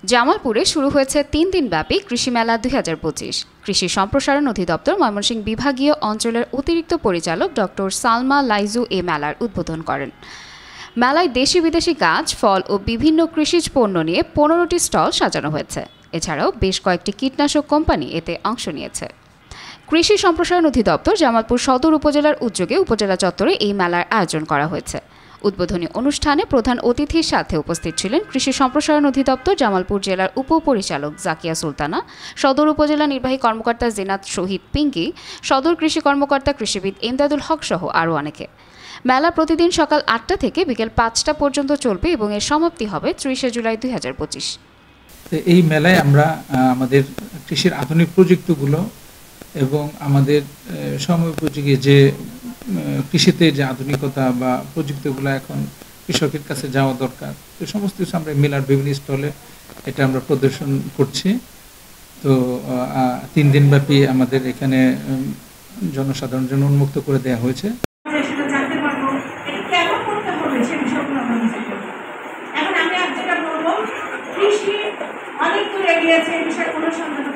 জামালপুরে শুরু হয়েছে ৩ দিনব্যাপী কৃষি মেলা ২০২৫। কৃষি সম্প্রসারণ অধিদপ্তর ময়মনসিংহ বিভাগীয় অঞ্চলের অতিরিক্ত পরিচালক ডক্টর সালমা লাইজু এ মেলার উদ্বোধন করেন। মেলায় দেশি বিদেশি গাছ, ফল ও বিভিন্ন কৃষিজ পণ্য নিয়ে ১৫টি স্টল সাজানো হয়েছে। এছাড়াও বেশ কয়েকটি কীটনাশক কোম্পানি এতে অংশ নিয়েছে। কৃষি সম্প্রসারণ অধিদপ্তর জামালপুর সদর উপজেলার উদ্যোগে উপজেলা চত্বরে এই মেলার আয়োজন করা হয়েছে। উদ্বোধনী অনুষ্ঠানে প্রধান অতিথির সাথে উপস্থিত ছিলেন কৃষি সম্প্রসারণ অধিদপ্তর জামালপুর জেলার উপপরিচালক জাকিয়া সুলতানা, সদর উপজেলা নির্বাহী কর্মকর্তা জিনাত শহীদ পিঙ্কি, সদর কৃষি কর্মকর্তা কৃষিবিদ ইমদাদুল হক সহ আরও অনেকে। মেলা প্রতিদিন সকাল ৮টা থেকে বিকেল ৫টা পর্যন্ত চলবে এবং এর সমাপ্তি হবে ৩০শে জুলাই ২০২৫। এই মেলায় আমরা আমাদের কৃষির আধুনিক প্রযুক্তিগুলো এবং আমাদের সময়োপযোগী যে কৃষিতে যে আধুনিকতা বা প্রযুক্তিগুলো এখন কৃষকের কাছে যাওয়া দরকার, তো সমস্ত কিছু আমরা মেলার বিভিন্ন স্টলে এটা আমরা প্রদর্শন করছি। তো ৩ দিনব্যাপী আমাদের এখানে জনসাধারণের জন্য উন্মুক্ত করে দেওয়া হয়েছে। এখন আমি আর যেটা বলবো, কৃষি অনেক দূর এগিয়েছে, বিষয় কোনো সন্দেহ